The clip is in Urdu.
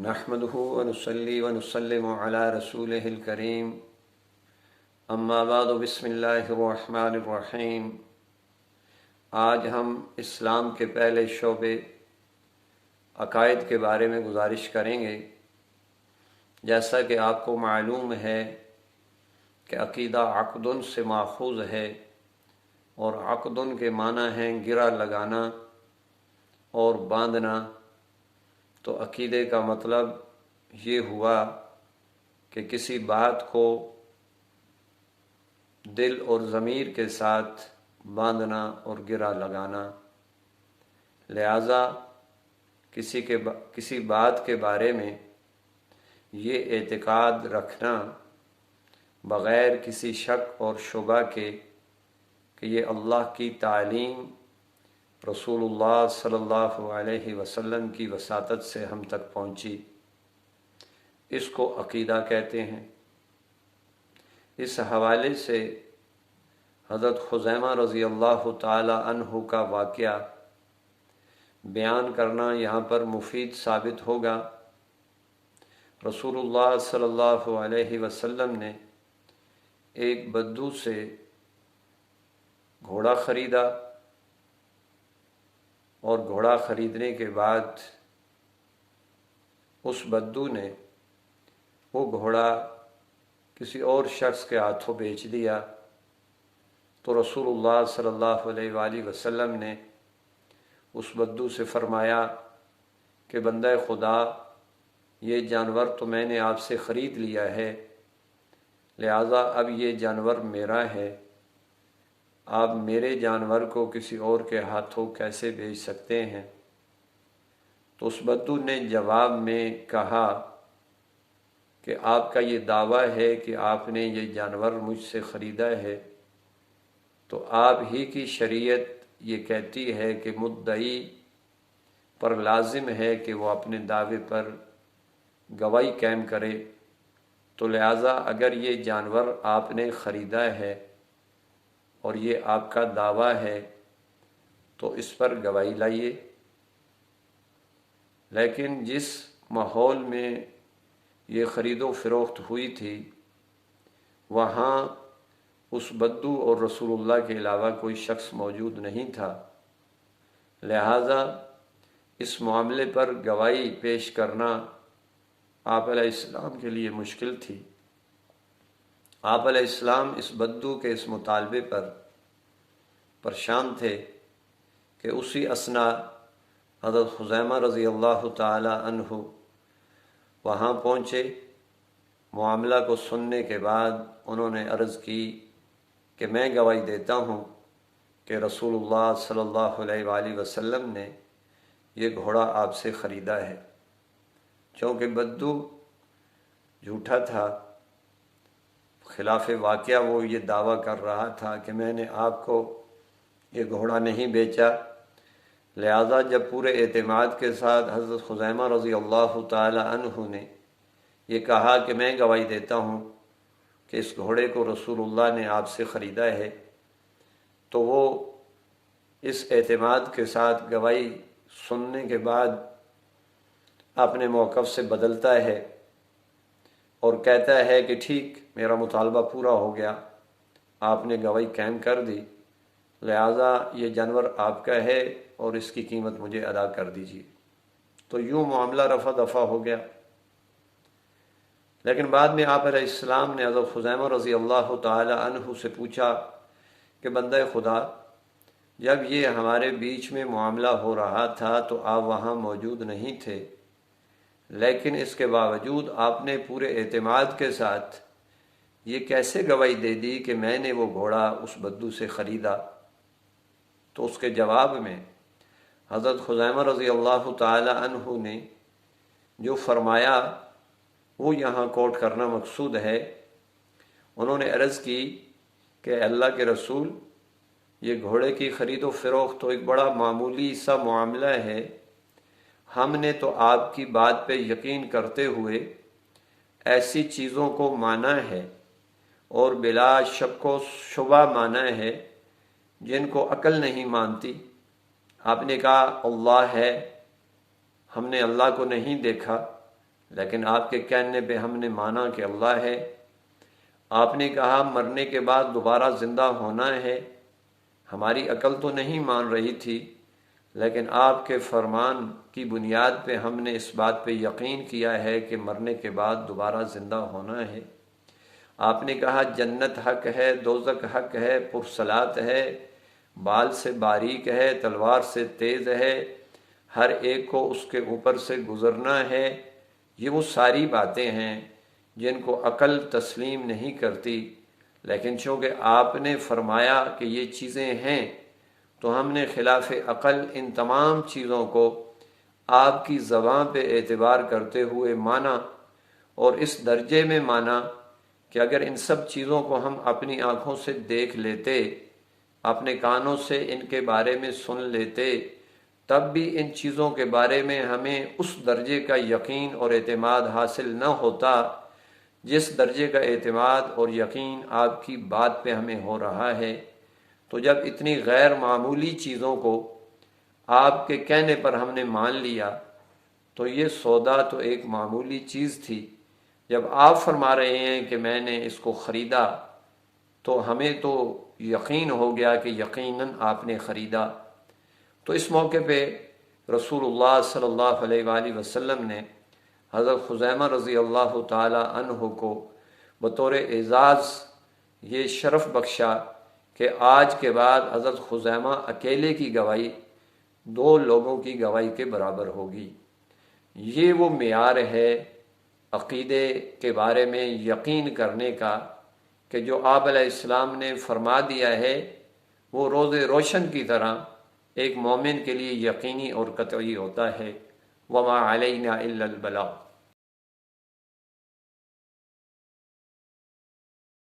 نحمده ونصلي ونسلم على رسوله الكريم اما بعد بسم اللہ الرحمن الرحیم۔ آج ہم اسلام کے پہلے شعبے عقائد کے بارے میں گزارش کریں گے۔ جیسا کہ آپ کو معلوم ہے کہ عقیدہ عقدن سے ماخوذ ہے، اور عقدن کے معنی ہیں گرہ لگانا اور باندھنا۔ تو عقیدے کا مطلب یہ ہوا کہ کسی بات کو دل اور ضمیر کے ساتھ باندھنا اور گرہ لگانا۔ لہذا کسی بات کے بارے میں یہ اعتقاد رکھنا بغیر کسی شک اور شبہ کے کہ یہ اللہ کی تعلیم رسول اللہ صلی اللہ علیہ وسلم کی وساطت سے ہم تک پہنچی، اس کو عقیدہ کہتے ہیں۔ اس حوالے سے حضرت خزیمہ رضی اللہ تعالی عنہ کا واقعہ بیان کرنا یہاں پر مفید ثابت ہوگا۔ رسول اللہ صلی اللہ علیہ وسلم نے ایک بدو سے گھوڑا خریدا، اور گھوڑا خریدنے کے بعد اس بدو نے وہ گھوڑا کسی اور شخص کے ہاتھوں بیچ دیا۔ تو رسول اللہ صلی اللہ علیہ وآلہ وسلم نے اس بدو سے فرمایا کہ بندہ خدا، یہ جانور تو میں نے آپ سے خرید لیا ہے، لہذا اب یہ جانور میرا ہے، آپ میرے جانور کو کسی اور کے ہاتھوں کیسے بیچ سکتے ہیں؟ تو اس بدو نے جواب میں کہا کہ آپ کا یہ دعویٰ ہے کہ آپ نے یہ جانور مجھ سے خریدا ہے، تو آپ ہی کی شریعت یہ کہتی ہے کہ مدعی پر لازم ہے کہ وہ اپنے دعوے پر گواہی قائم کرے، تو لہٰذا اگر یہ جانور آپ نے خریدا ہے اور یہ آپ کا دعویٰ ہے تو اس پر گواہی لائیے۔ لیکن جس ماحول میں یہ خرید و فروخت ہوئی تھی، وہاں اس بدو اور رسول اللہ کے علاوہ کوئی شخص موجود نہیں تھا، لہذا اس معاملے پر گواہی پیش کرنا آپ علیہ السلام کے لیے مشکل تھی۔ آپ علیہ السلام اس بدو کے اس مطالبے پر پریشان تھے کہ اسی اثناء حضرت خزیمہ رضی اللہ تعالی عنہ وہاں پہنچے۔ معاملہ کو سننے کے بعد انہوں نے عرض کی کہ میں گواہی دیتا ہوں کہ رسول اللہ صلی اللہ علیہ وآلہ وسلم نے یہ گھوڑا آپ سے خریدا ہے۔ چونکہ بدو جھوٹا تھا، خلاف واقعہ وہ یہ دعویٰ کر رہا تھا کہ میں نے آپ کو یہ گھوڑا نہیں بیچا، لہذا جب پورے اعتماد کے ساتھ حضرت خزیمہ رضی اللہ تعالی عنہ نے یہ کہا کہ میں گواہی دیتا ہوں کہ اس گھوڑے کو رسول اللہ نے آپ سے خریدا ہے، تو وہ اس اعتماد کے ساتھ گواہی سننے کے بعد اپنے موقف سے بدلتا ہے اور کہتا ہے کہ ٹھیک، میرا مطالبہ پورا ہو گیا، آپ نے گواہی قائم کر دی، لہذا یہ جانور آپ کا ہے اور اس کی قیمت مجھے ادا کر دیجیے۔ تو یوں معاملہ رفع دفع ہو گیا۔ لیکن بعد میں آپ علیہ السلام نے حضرت خزیمہ رضی اللہ تعالی عنہ سے پوچھا کہ بندہ خدا، جب یہ ہمارے بیچ میں معاملہ ہو رہا تھا تو آپ وہاں موجود نہیں تھے، لیکن اس کے باوجود آپ نے پورے اعتماد کے ساتھ یہ کیسے گواہی دے دی کہ میں نے وہ گھوڑا اس بدو سے خریدا؟ تو اس کے جواب میں حضرت خزیمہ رضی اللہ تعالی عنہ نے جو فرمایا وہ یہاں کوٹ کرنا مقصود ہے۔ انہوں نے عرض کی کہ اللہ کے رسول، یہ گھوڑے کی خرید و فروخت تو ایک بڑا معمولی سا معاملہ ہے، ہم نے تو آپ کی بات پہ یقین کرتے ہوئے ایسی چیزوں کو مانا ہے اور بلا شک و شبہ مانا ہے جن کو عقل نہیں مانتی۔ آپ نے کہا اللہ ہے، ہم نے اللہ کو نہیں دیکھا، لیکن آپ کے کہنے پہ ہم نے مانا کہ اللہ ہے۔ آپ نے کہا مرنے کے بعد دوبارہ زندہ ہونا ہے، ہماری عقل تو نہیں مان رہی تھی، لیکن آپ کے فرمان کی بنیاد پہ ہم نے اس بات پہ یقین کیا ہے کہ مرنے کے بعد دوبارہ زندہ ہونا ہے۔ آپ نے کہا جنت حق ہے، دوزخ حق ہے، پرصلات ہے، بال سے باریک ہے، تلوار سے تیز ہے، ہر ایک کو اس کے اوپر سے گزرنا ہے۔ یہ وہ ساری باتیں ہیں جن کو عقل تسلیم نہیں کرتی، لیکن چونکہ آپ نے فرمایا کہ یہ چیزیں ہیں تو ہم نے خلاف عقل ان تمام چیزوں کو آپ کی زبان پہ اعتبار کرتے ہوئے مانا، اور اس درجے میں مانا کہ اگر ان سب چیزوں کو ہم اپنی آنکھوں سے دیکھ لیتے، اپنے کانوں سے ان کے بارے میں سن لیتے، تب بھی ان چیزوں کے بارے میں ہمیں اس درجے کا یقین اور اعتماد حاصل نہ ہوتا جس درجے کا اعتماد اور یقین آپ کی بات پہ ہمیں ہو رہا ہے۔ تو جب اتنی غیر معمولی چیزوں کو آپ کے کہنے پر ہم نے مان لیا تو یہ سودا تو ایک معمولی چیز تھی۔ جب آپ فرما رہے ہیں کہ میں نے اس کو خریدا تو ہمیں تو یقین ہو گیا کہ یقیناً آپ نے خریدا۔ تو اس موقع پہ رسول اللہ صلی اللہ علیہ وآلہ وسلم نے حضرت خزیمہ رضی اللہ تعالی عنہ کو بطور اعزاز یہ شرف بخشا کہ آج کے بعد حضرت خزیمہ اکیلے کی گواہی 2 لوگوں کی گواہی کے برابر ہوگی۔ یہ وہ معیار ہے عقیدے کے بارے میں یقین کرنے کا کہ جو آپ علیہ السلام نے فرما دیا ہے وہ روز روشن کی طرح ایک مومن کے لیے یقینی اور قطعی ہوتا ہے۔ وما علینا الا البلاغ۔